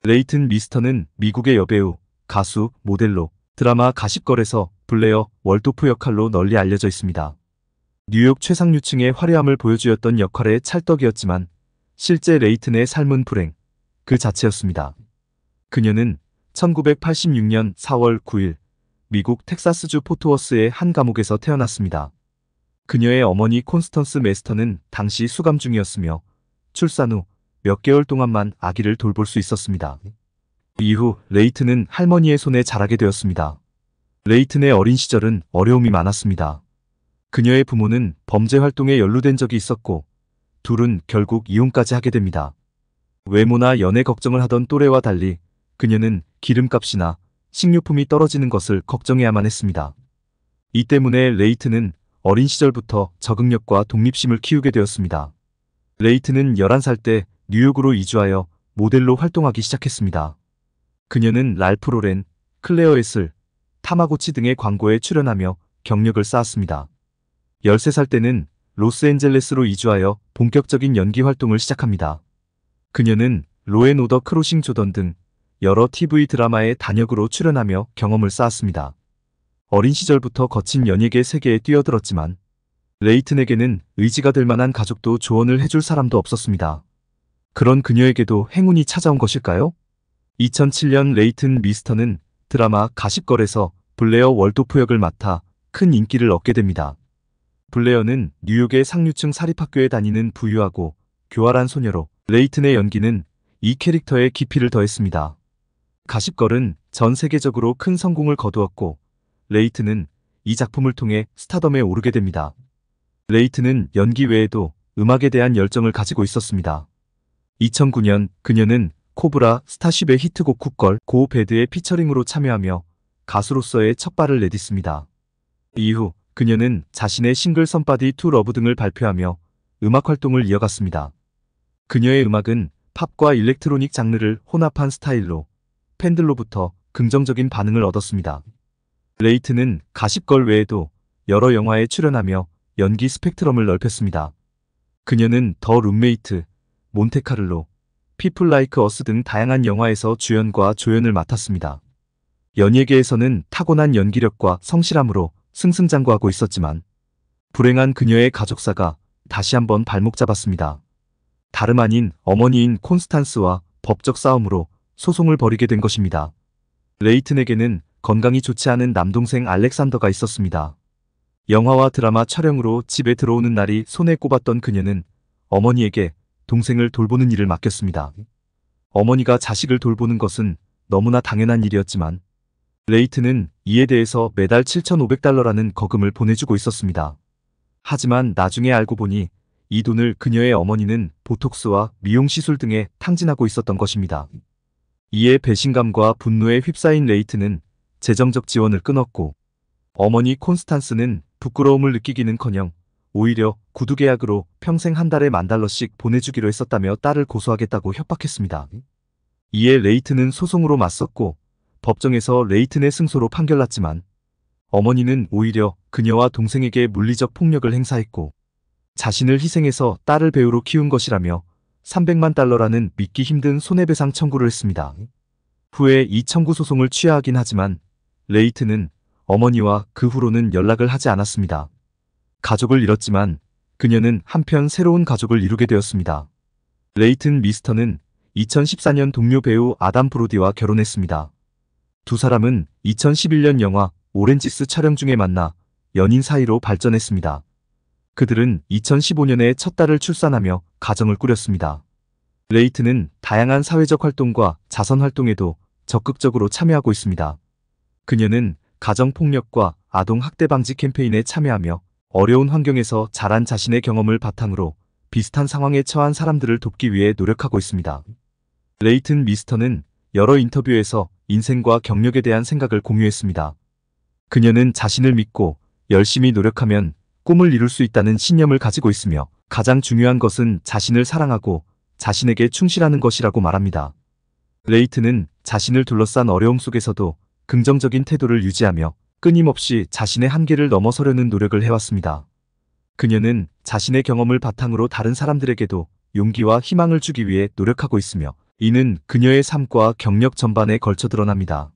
레이튼 미스터는 미국의 여배우, 가수, 모델로 드라마 가십걸에서 블레어 월도프 역할로 널리 알려져 있습니다. 뉴욕 최상류층의 화려함을 보여주었던 역할의 찰떡이었지만 실제 레이튼의 삶은 불행 그 자체였습니다. 그녀는 1986년 4월 9일 미국 텍사스주 포트워스의 한 감옥에서 태어났습니다. 그녀의 어머니 콘스턴스 메스터는 당시 수감 중이었으며 출산 후 몇 개월 동안만 아기를 돌볼 수 있었습니다. 이후 레이튼은 할머니의 손에 자라게 되었습니다. 레이튼의 어린 시절은 어려움이 많았습니다. 그녀의 부모는 범죄 활동에 연루된 적이 있었고 둘은 결국 이혼까지 하게 됩니다. 외모나 연애 걱정을 하던 또래와 달리 그녀는 기름값이나 식료품이 떨어지는 것을 걱정해야만 했습니다. 이 때문에 레이튼은 어린 시절부터 적응력과 독립심을 키우게 되었습니다. 레이튼은 11살 때 뉴욕으로 이주하여 모델로 활동하기 시작했습니다. 그녀는 랄프 로렌, 클레어 에슬, 타마고치 등의 광고에 출연하며 경력을 쌓았습니다. 13살 때는 로스앤젤레스로 이주하여 본격적인 연기 활동을 시작합니다. 그녀는 로앤오더 크로싱 조던 등 여러 TV 드라마의 단역으로 출연하며 경험을 쌓았습니다. 어린 시절부터 거친 연예계 세계에 뛰어들었지만 레이튼에게는 의지가 될 만한 가족도 조언을 해줄 사람도 없었습니다. 그런 그녀에게도 행운이 찾아온 것일까요? 2007년 레이튼 미스터는 드라마 가십걸에서 블레어 월도프 역을 맡아 큰 인기를 얻게 됩니다. 블레어는 뉴욕의 상류층 사립학교에 다니는 부유하고 교활한 소녀로 레이튼의 연기는 이 캐릭터에 깊이를 더했습니다. 가십걸은 전 세계적으로 큰 성공을 거두었고 레이튼은 이 작품을 통해 스타덤에 오르게 됩니다. 레이튼은 연기 외에도 음악에 대한 열정을 가지고 있었습니다. 2009년 그녀는 코브라 스타쉽의 히트곡 굿걸 고 배드의 피처링으로 참여하며 가수로서의 첫 발을 내딛습니다. 이후 그녀는 자신의 싱글 somebody to love 등을 발표하며 음악 활동을 이어갔습니다. 그녀의 음악은 팝과 일렉트로닉 장르를 혼합한 스타일로 팬들로부터 긍정적인 반응을 얻었습니다. 레이튼은 가십걸 외에도 여러 영화에 출연하며 연기 스펙트럼을 넓혔습니다. 그녀는 더 룸메이트, 몬테카를로, 피플 라이크 어스 등 다양한 영화에서 주연과 조연을 맡았습니다. 연예계에서는 타고난 연기력과 성실함으로 승승장구하고 있었지만 불행한 그녀의 가족사가 다시 한번 발목 잡았습니다. 다름 아닌 어머니인 콘스탄스와 법적 싸움으로 소송을 벌이게 된 것입니다. 레이튼에게는 건강이 좋지 않은 남동생 알렉산더가 있었습니다. 영화와 드라마 촬영으로 집에 들어오는 날이 손에 꼽았던 그녀는 어머니에게 동생을 돌보는 일을 맡겼습니다. 어머니가 자식을 돌보는 것은 너무나 당연한 일이었지만 레이튼은 이에 대해서 매달 $7,500라는 거금을 보내주고 있었습니다. 하지만 나중에 알고 보니 이 돈을 그녀의 어머니는 보톡스와 미용시술 등에 탕진하고 있었던 것입니다. 이에 배신감과 분노에 휩싸인 레이튼은 재정적 지원을 끊었고 어머니 콘스탄스는 부끄러움을 느끼기는커녕 오히려 구두 계약으로 평생 한 달에 $10,000씩 보내주기로 했었다며 딸을 고소하겠다고 협박했습니다. 이에 레이튼은 소송으로 맞섰고 법정에서 레이튼의 승소로 판결났지만 어머니는 오히려 그녀와 동생에게 물리적 폭력을 행사했고 자신을 희생해서 딸을 배우로 키운 것이라며 $300만 믿기 힘든 손해배상 청구를 했습니다. 후에 이 청구 소송을 취하하긴 하지만 레이튼은 어머니와 그 후로는 연락을 하지 않았습니다. 가족을 잃었지만 그녀는 한편 새로운 가족을 이루게 되었습니다. 레이튼 미스터는 2014년 동료 배우 아담 브로디와 결혼했습니다. 두 사람은 2011년 영화 오렌지스 촬영 중에 만나 연인 사이로 발전했습니다. 그들은 2015년에 첫 딸을 출산하며 가정을 꾸렸습니다. 레이튼은 다양한 사회적 활동과 자선 활동에도 적극적으로 참여하고 있습니다. 그녀는 가정폭력과 아동학대 방지 캠페인에 참여하며 어려운 환경에서 자란 자신의 경험을 바탕으로 비슷한 상황에 처한 사람들을 돕기 위해 노력하고 있습니다. 레이튼 미스터는 여러 인터뷰에서 인생과 경력에 대한 생각을 공유했습니다. 그녀는 자신을 믿고 열심히 노력하면 꿈을 이룰 수 있다는 신념을 가지고 있으며 가장 중요한 것은 자신을 사랑하고 자신에게 충실하는 것이라고 말합니다. 레이튼은 자신을 둘러싼 어려움 속에서도 긍정적인 태도를 유지하며 끊임없이 자신의 한계를 넘어서려는 노력을 해왔습니다. 그녀는 자신의 경험을 바탕으로 다른 사람들에게도 용기와 희망을 주기 위해 노력하고 있으며 이는 그녀의 삶과 경력 전반에 걸쳐 드러납니다.